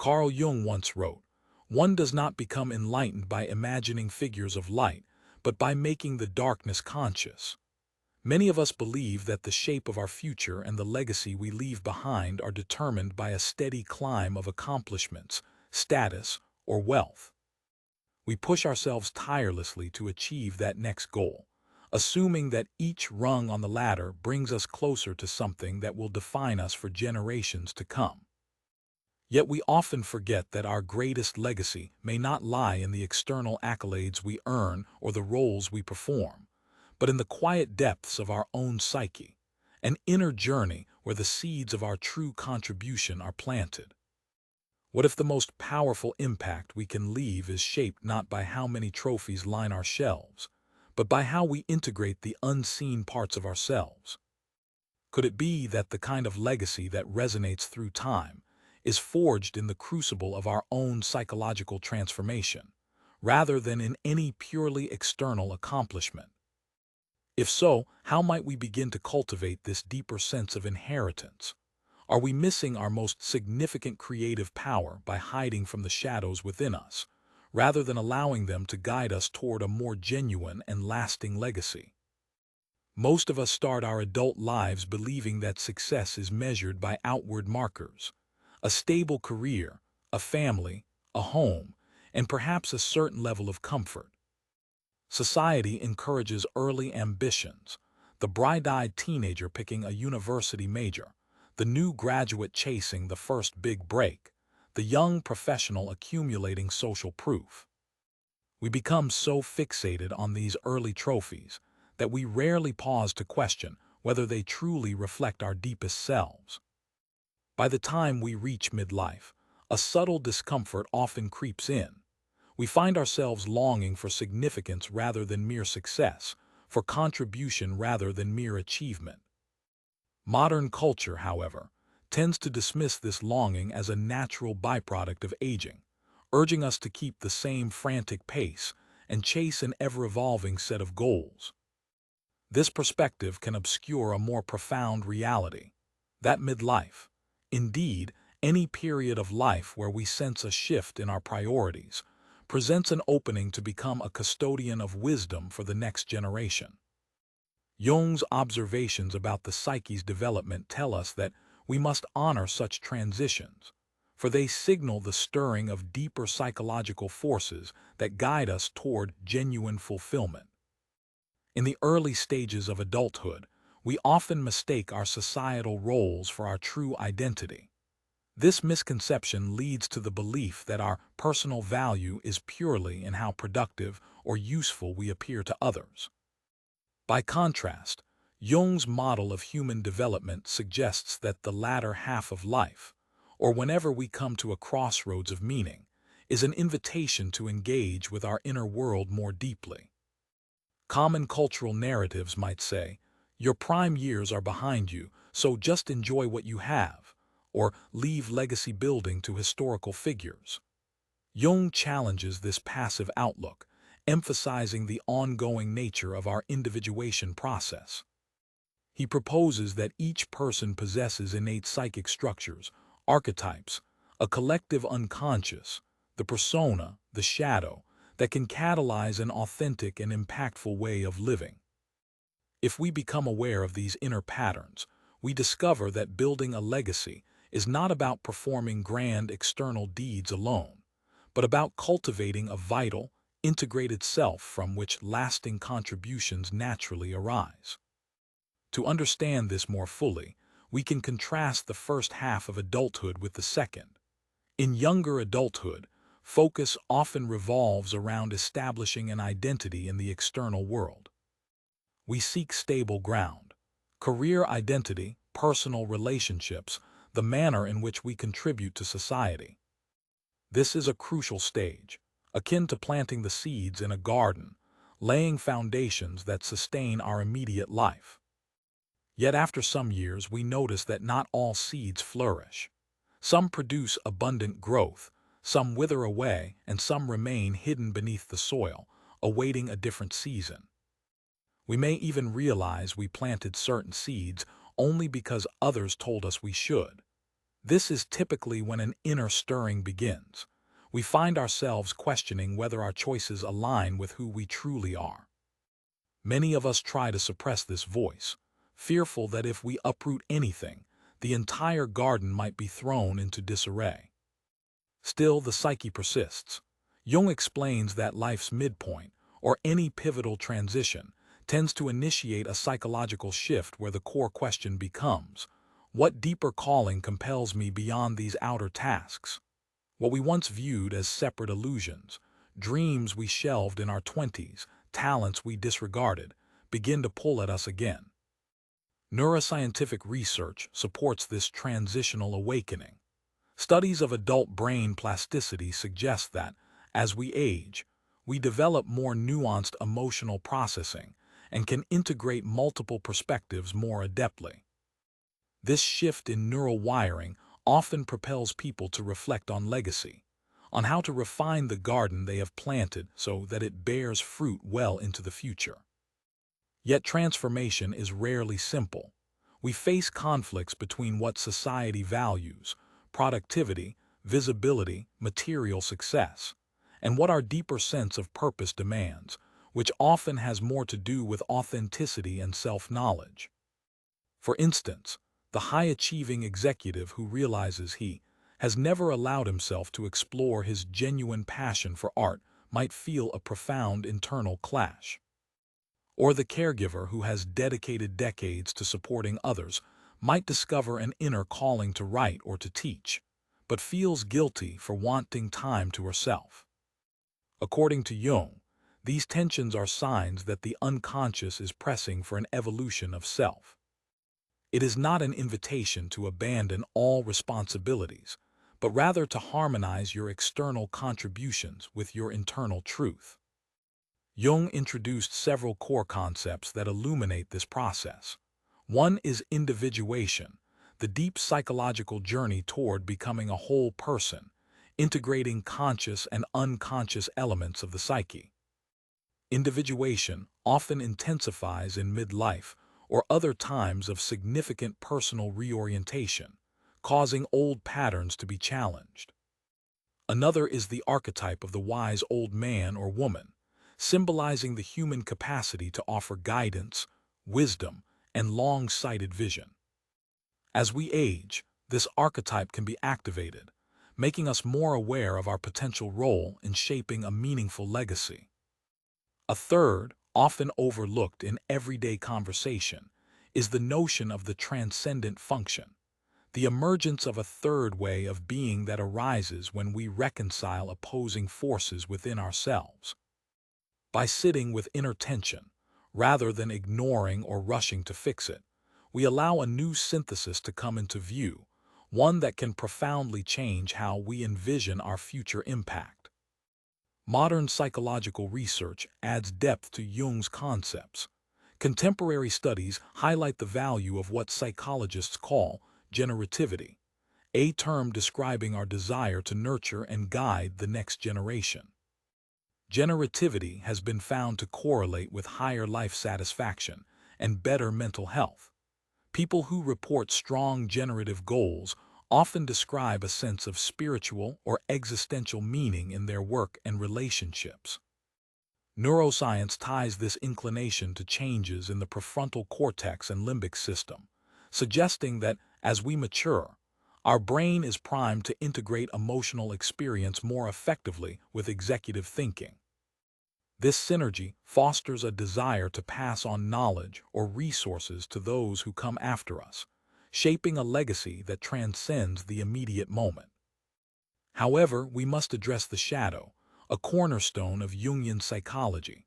Carl Jung once wrote, "One does not become enlightened by imagining figures of light, but by making the darkness conscious." Many of us believe that the shape of our future and the legacy we leave behind are determined by a steady climb of accomplishments, status, or wealth. We push ourselves tirelessly to achieve that next goal, assuming that each rung on the ladder brings us closer to something that will define us for generations to come. Yet we often forget that our greatest legacy may not lie in the external accolades we earn or the roles we perform, but in the quiet depths of our own psyche, an inner journey where the seeds of our true contribution are planted. What if the most powerful impact we can leave is shaped not by how many trophies line our shelves, but by how we integrate the unseen parts of ourselves? Could it be that the kind of legacy that resonates through time is forged in the crucible of our own psychological transformation, rather than in any purely external accomplishment? If so, how might we begin to cultivate this deeper sense of inheritance? Are we missing our most significant creative power by hiding from the shadows within us, rather than allowing them to guide us toward a more genuine and lasting legacy? Most of us start our adult lives believing that success is measured by outward markers: a stable career, a family, a home, and perhaps a certain level of comfort. Society encourages early ambitions: the bright-eyed teenager picking a university major, the new graduate chasing the first big break, the young professional accumulating social proof. We become so fixated on these early trophies that we rarely pause to question whether they truly reflect our deepest selves. By the time we reach midlife, a subtle discomfort often creeps in. We find ourselves longing for significance rather than mere success, for contribution rather than mere achievement. Modern culture, however, tends to dismiss this longing as a natural byproduct of aging, urging us to keep the same frantic pace and chase an ever-evolving set of goals. This perspective can obscure a more profound reality: that midlife, indeed, any period of life where we sense a shift in our priorities, presents an opening to become a custodian of wisdom for the next generation. Jung's observations about the psyche's development tell us that we must honor such transitions, for they signal the stirring of deeper psychological forces that guide us toward genuine fulfillment. In the early stages of adulthood, we often mistake our societal roles for our true identity. This misconception leads to the belief that our personal value is purely in how productive or useful we appear to others. By contrast, Jung's model of human development suggests that the latter half of life, or whenever we come to a crossroads of meaning, is an invitation to engage with our inner world more deeply. Common cultural narratives might say, "Your prime years are behind you, so just enjoy what you have," or "leave legacy building to historical figures." Jung challenges this passive outlook, emphasizing the ongoing nature of our individuation process. He proposes that each person possesses innate psychic structures, archetypes, a collective unconscious, the persona, the shadow, that can catalyze an authentic and impactful way of living. If we become aware of these inner patterns, we discover that building a legacy is not about performing grand external deeds alone, but about cultivating a vital, integrated self from which lasting contributions naturally arise. To understand this more fully, we can contrast the first half of adulthood with the second. In younger adulthood, focus often revolves around establishing an identity in the external world. We seek stable ground: career identity, personal relationships, the manner in which we contribute to society. This is a crucial stage, akin to planting the seeds in a garden, laying foundations that sustain our immediate life. Yet after some years we notice that not all seeds flourish. Some produce abundant growth, some wither away, and some remain hidden beneath the soil, awaiting a different season. We may even realize we planted certain seeds only because others told us we should. This is typically when an inner stirring begins. We find ourselves questioning whether our choices align with who we truly are. Many of us try to suppress this voice, fearful that if we uproot anything, the entire garden might be thrown into disarray. Still, the psyche persists. Jung explains that life's midpoint, or any pivotal transition, tends to initiate a psychological shift where the core question becomes, what deeper calling compels me beyond these outer tasks? What we once viewed as separate illusions, dreams we shelved in our 20s, talents we disregarded, begin to pull at us again. Neuroscientific research supports this transitional awakening. Studies of adult brain plasticity suggest that, as we age, we develop more nuanced emotional processing and can integrate multiple perspectives more adeptly. This shift in neural wiring often propels people to reflect on legacy, on how to refine the garden they have planted so that it bears fruit well into the future. Yet transformation is rarely simple. We face conflicts between what society values, productivity, visibility, material success, and what our deeper sense of purpose demands, which often has more to do with authenticity and self-knowledge. For instance, the high-achieving executive who realizes he has never allowed himself to explore his genuine passion for art might feel a profound internal clash. Or the caregiver who has dedicated decades to supporting others might discover an inner calling to write or to teach, but feels guilty for wanting time to herself. According to Jung, these tensions are signs that the unconscious is pressing for an evolution of self. It is not an invitation to abandon all responsibilities, but rather to harmonize your external contributions with your internal truth. Jung introduced several core concepts that illuminate this process. One is individuation, the deep psychological journey toward becoming a whole person, integrating conscious and unconscious elements of the psyche. Individuation often intensifies in midlife or other times of significant personal reorientation, causing old patterns to be challenged. Another is the archetype of the wise old man or woman, symbolizing the human capacity to offer guidance, wisdom, and long-sighted vision. As we age, this archetype can be activated, making us more aware of our potential role in shaping a meaningful legacy. A third, often overlooked in everyday conversation, is the notion of the transcendent function, the emergence of a third way of being that arises when we reconcile opposing forces within ourselves. By sitting with inner tension, rather than ignoring or rushing to fix it, we allow a new synthesis to come into view, one that can profoundly change how we envision our future impact. Modern psychological research adds depth to Jung's concepts. Contemporary studies highlight the value of what psychologists call generativity, a term describing our desire to nurture and guide the next generation. Generativity has been found to correlate with higher life satisfaction and better mental health. People who report strong generative goals often describe a sense of spiritual or existential meaning in their work and relationships. Neuroscience ties this inclination to changes in the prefrontal cortex and limbic system, suggesting that as we mature, our brain is primed to integrate emotional experience more effectively with executive thinking. This synergy fosters a desire to pass on knowledge or resources to those who come after us, shaping a legacy that transcends the immediate moment. However, we must address the shadow, a cornerstone of Jungian psychology.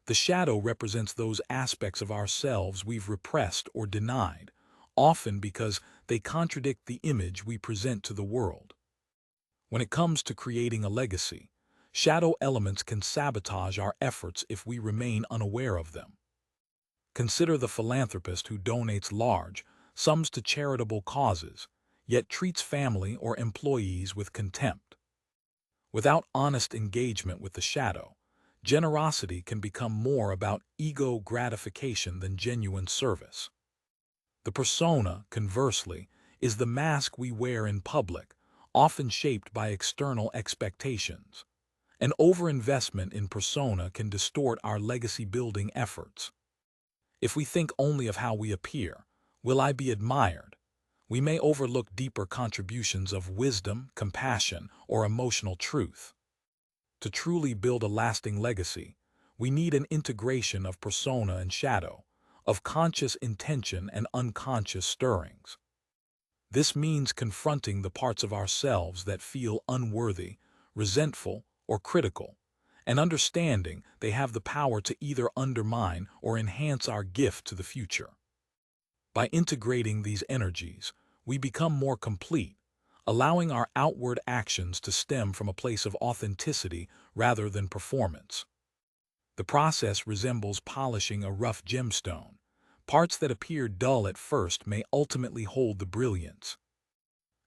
The shadow represents those aspects of ourselves we've repressed or denied, often because they contradict the image we present to the world. When it comes to creating a legacy, shadow elements can sabotage our efforts if we remain unaware of them. Consider the philanthropist who donates large sums to charitable causes, yet treats family or employees with contempt. Without honest engagement with the shadow, generosity can become more about ego gratification than genuine service. The persona, conversely, is the mask we wear in public, often shaped by external expectations. An overinvestment in persona can distort our legacy-building efforts. If we think only of how we appear, will I be admired? We may overlook deeper contributions of wisdom, compassion, or emotional truth. To truly build a lasting legacy, we need an integration of persona and shadow, of conscious intention and unconscious stirrings. This means confronting the parts of ourselves that feel unworthy, resentful, or critical, and understanding they have the power to either undermine or enhance our gift to the future. By integrating these energies, we become more complete, allowing our outward actions to stem from a place of authenticity rather than performance. The process resembles polishing a rough gemstone. Parts that appear dull at first may ultimately hold the brilliance.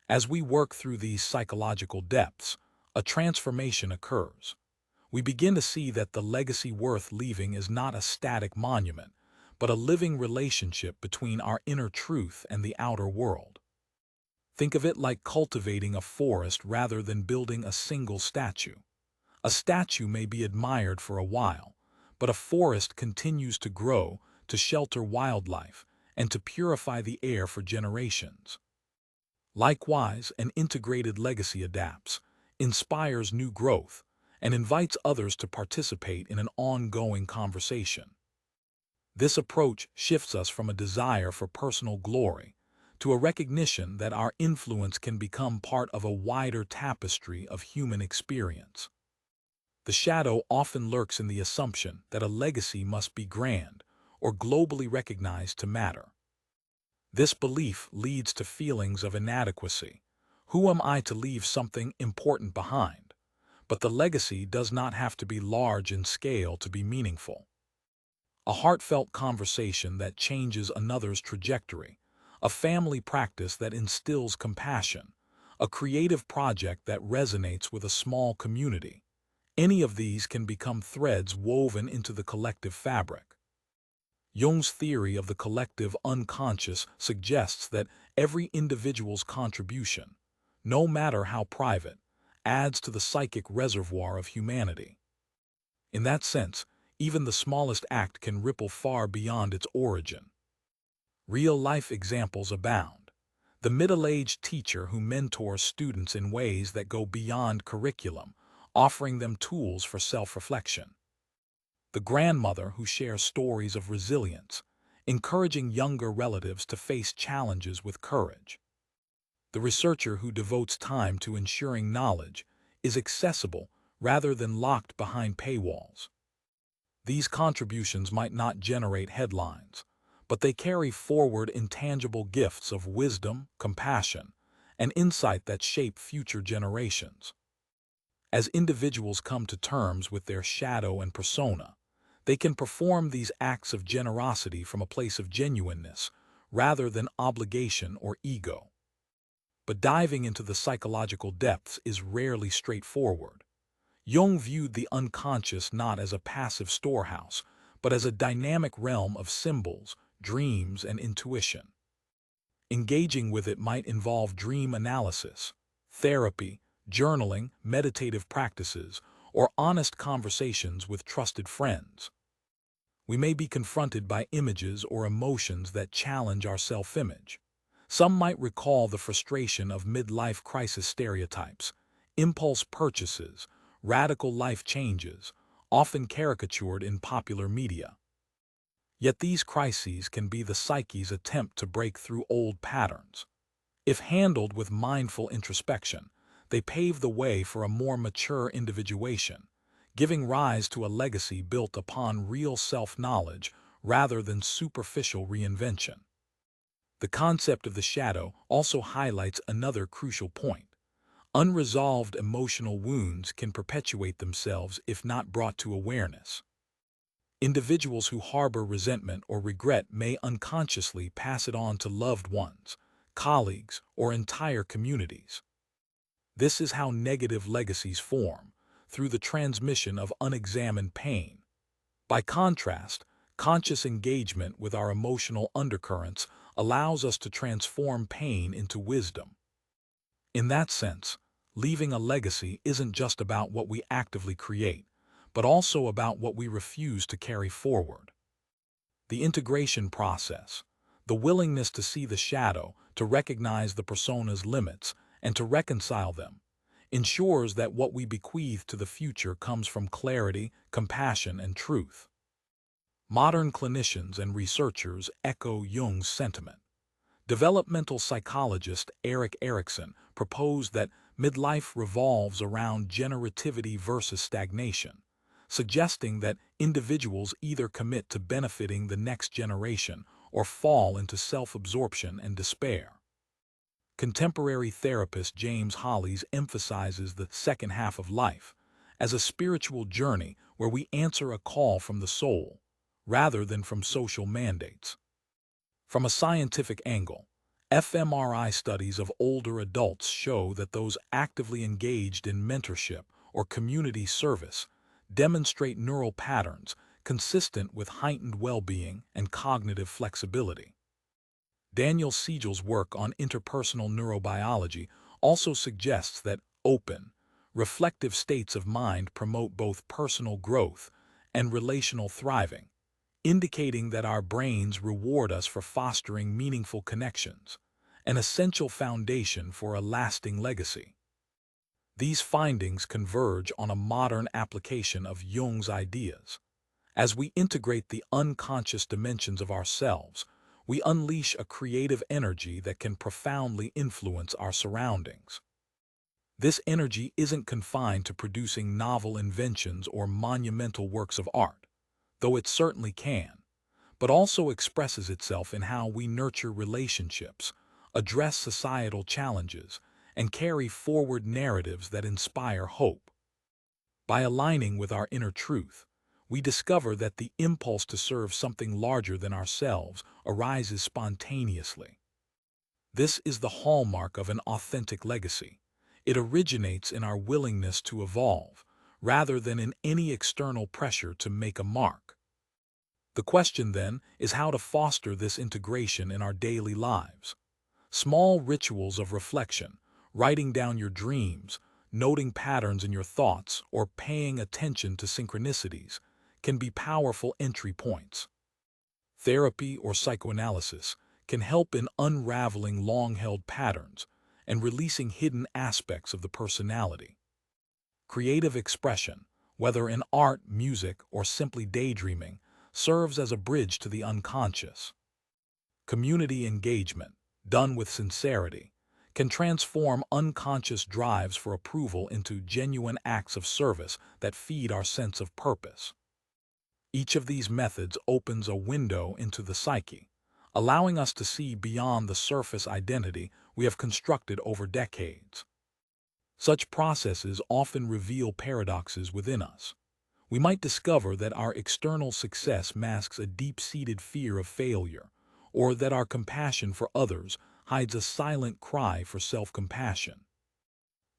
As we work through these psychological depths, a transformation occurs. We begin to see that the legacy worth leaving is not a static monument, but a living relationship between our inner truth and the outer world. Think of it like cultivating a forest rather than building a single statue. A statue may be admired for a while, but a forest continues to grow, to shelter wildlife, and to purify the air for generations. Likewise, an integrated legacy adapts, inspires new growth, and invites others to participate in an ongoing conversation. This approach shifts us from a desire for personal glory to a recognition that our influence can become part of a wider tapestry of human experience. The shadow often lurks in the assumption that a legacy must be grand or globally recognized to matter. This belief leads to feelings of inadequacy. Who am I to leave something important behind? But the legacy does not have to be large in scale to be meaningful. A heartfelt conversation that changes another's trajectory, a family practice that instills compassion, a creative project that resonates with a small community. Any of these can become threads woven into the collective fabric. Jung's theory of the collective unconscious suggests that every individual's contribution, no matter how private, adds to the psychic reservoir of humanity. In that sense, even the smallest act can ripple far beyond its origin. Real-life examples abound. The middle-aged teacher who mentors students in ways that go beyond curriculum, offering them tools for self-reflection. The grandmother who shares stories of resilience, encouraging younger relatives to face challenges with courage. The researcher who devotes time to ensuring knowledge is accessible rather than locked behind paywalls. These contributions might not generate headlines, but they carry forward intangible gifts of wisdom, compassion, and insight that shape future generations. As individuals come to terms with their shadow and persona, they can perform these acts of generosity from a place of genuineness rather than obligation or ego. But diving into the psychological depths is rarely straightforward. Jung viewed the unconscious not as a passive storehouse, but as a dynamic realm of symbols, dreams, and intuition. Engaging with it might involve dream analysis, therapy, journaling, meditative practices, or honest conversations with trusted friends. We may be confronted by images or emotions that challenge our self-image. Some might recall the frustration of midlife crisis stereotypes, impulse purchases, radical life changes, often caricatured in popular media. Yet these crises can be the psyche's attempt to break through old patterns. If handled with mindful introspection, they pave the way for a more mature individuation, giving rise to a legacy built upon real self-knowledge rather than superficial reinvention. The concept of the shadow also highlights another crucial point. Unresolved emotional wounds can perpetuate themselves if not brought to awareness. Individuals who harbor resentment or regret may unconsciously pass it on to loved ones, colleagues, or entire communities. This is how negative legacies form, through the transmission of unexamined pain. By contrast, conscious engagement with our emotional undercurrents allows us to transform pain into wisdom. In that sense, leaving a legacy isn't just about what we actively create, but also about what we refuse to carry forward. The integration process, the willingness to see the shadow, to recognize the persona's limits, and to reconcile them, ensures that what we bequeath to the future comes from clarity, compassion, and truth. Modern clinicians and researchers echo Jung's sentiment. Developmental psychologist Erik Erikson proposed that midlife revolves around generativity versus stagnation, suggesting that individuals either commit to benefiting the next generation or fall into self-absorption and despair. Contemporary therapist James Hollis emphasizes the second half of life as a spiritual journey where we answer a call from the soul, rather than from social mandates. From a scientific angle, fMRI studies of older adults show that those actively engaged in mentorship or community service demonstrate neural patterns consistent with heightened well-being and cognitive flexibility. Daniel Siegel's work on interpersonal neurobiology also suggests that open, reflective states of mind promote both personal growth and relational thriving, indicating that our brains reward us for fostering meaningful connections, an essential foundation for a lasting legacy. These findings converge on a modern application of Jung's ideas. As we integrate the unconscious dimensions of ourselves, we unleash a creative energy that can profoundly influence our surroundings. This energy isn't confined to producing novel inventions or monumental works of art, though it certainly can, but also expresses itself in how we nurture relationships, address societal challenges, and carry forward narratives that inspire hope. By aligning with our inner truth, we discover that the impulse to serve something larger than ourselves arises spontaneously. This is the hallmark of an authentic legacy. It originates in our willingness to evolve, rather than in any external pressure to make a mark. The question, then, is how to foster this integration in our daily lives. Small rituals of reflection, writing down your dreams, noting patterns in your thoughts, or paying attention to synchronicities, can be powerful entry points. Therapy or psychoanalysis can help in unraveling long-held patterns and releasing hidden aspects of the personality. Creative expression, whether in art, music, or simply daydreaming, serves as a bridge to the unconscious. Community engagement, done with sincerity, can transform unconscious drives for approval into genuine acts of service that feed our sense of purpose. Each of these methods opens a window into the psyche, allowing us to see beyond the surface identity we have constructed over decades. Such processes often reveal paradoxes within us. We might discover that our external success masks a deep-seated fear of failure, or that our compassion for others hides a silent cry for self-compassion.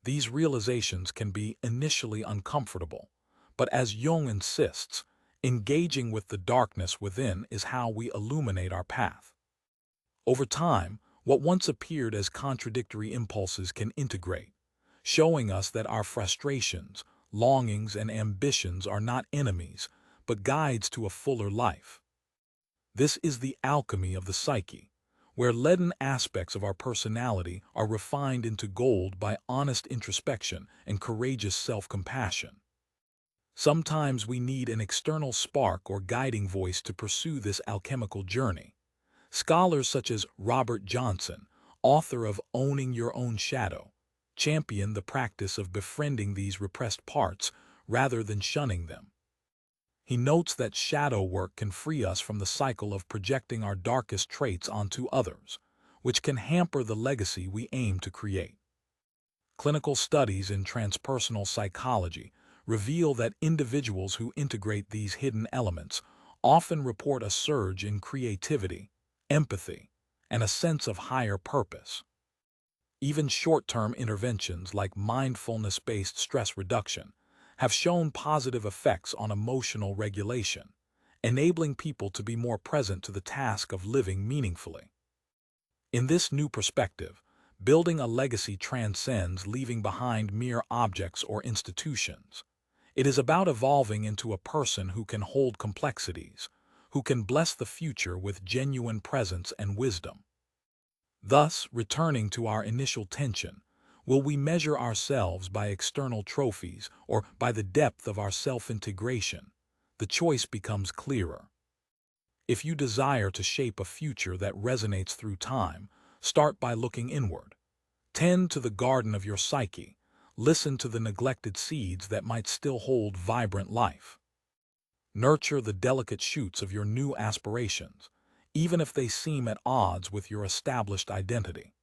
These realizations can be initially uncomfortable, but as Jung insists, engaging with the darkness within is how we illuminate our path. Over time, what once appeared as contradictory impulses can integrate, showing us that our frustrations, longings, and ambitions are not enemies, but guides to a fuller life. This is the alchemy of the psyche, where leaden aspects of our personality are refined into gold by honest introspection and courageous self-compassion. Sometimes we need an external spark or guiding voice to pursue this alchemical journey. Scholars such as Robert Johnson, author of Owning Your Own Shadow, champion the practice of befriending these repressed parts rather than shunning them. He notes that shadow work can free us from the cycle of projecting our darkest traits onto others, which can hamper the legacy we aim to create. Clinical studies in transpersonal psychology reveal that individuals who integrate these hidden elements often report a surge in creativity, empathy, and a sense of higher purpose. Even short-term interventions like mindfulness-based stress reduction have shown positive effects on emotional regulation, enabling people to be more present to the task of living meaningfully. In this new perspective, building a legacy transcends leaving behind mere objects or institutions. It is about evolving into a person who can hold complexities, who can bless the future with genuine presence and wisdom. Thus, returning to our initial tension, will we measure ourselves by external trophies or by the depth of our self-integration? The choice becomes clearer. If you desire to shape a future that resonates through time, start by looking inward. Tend to the garden of your psyche. Listen to the neglected seeds that might still hold vibrant life. Nurture the delicate shoots of your new aspirations, even if they seem at odds with your established identity.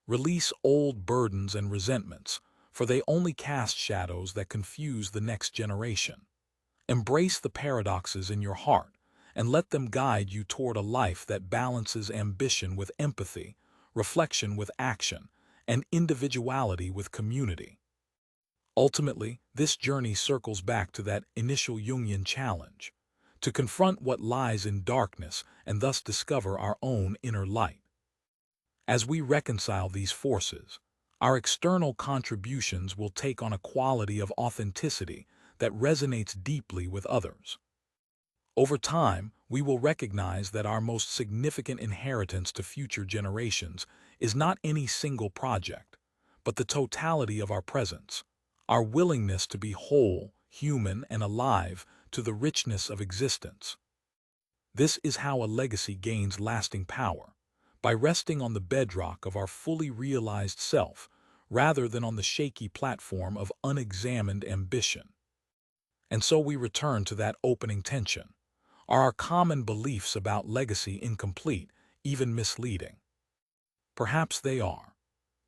Release old burdens and resentments, for they only cast shadows that confuse the next generation. Embrace the paradoxes in your heart, and let them guide you toward a life that balances ambition with empathy, reflection with action, and individuality with community. Ultimately, this journey circles back to that initial Jungian challenge, to confront what lies in darkness and thus discover our own inner light. As we reconcile these forces, our external contributions will take on a quality of authenticity that resonates deeply with others. Over time, we will recognize that our most significant inheritance to future generations is not any single project, but the totality of our presence, our willingness to be whole, human, and alive to the richness of existence. This is how a legacy gains lasting power, by resting on the bedrock of our fully realized self, rather than on the shaky platform of unexamined ambition. And so we return to that opening tension. Are our common beliefs about legacy incomplete, even misleading? Perhaps they are.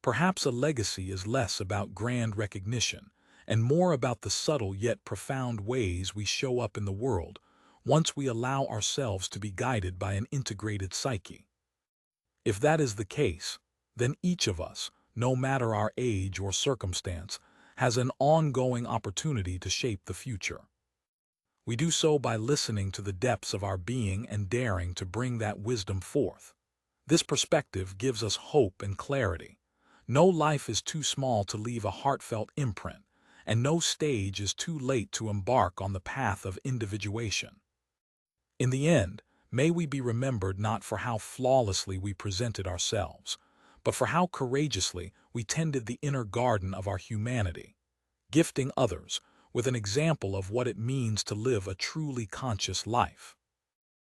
Perhaps a legacy is less about grand recognition and more about the subtle yet profound ways we show up in the world once we allow ourselves to be guided by an integrated psyche. If that is the case, then each of us, no matter our age or circumstance, has an ongoing opportunity to shape the future. We do so by listening to the depths of our being and daring to bring that wisdom forth. This perspective gives us hope and clarity. No life is too small to leave a heartfelt imprint, and no stage is too late to embark on the path of individuation. In the end, may we be remembered not for how flawlessly we presented ourselves, but for how courageously we tended the inner garden of our humanity, gifting others with an example of what it means to live a truly conscious life.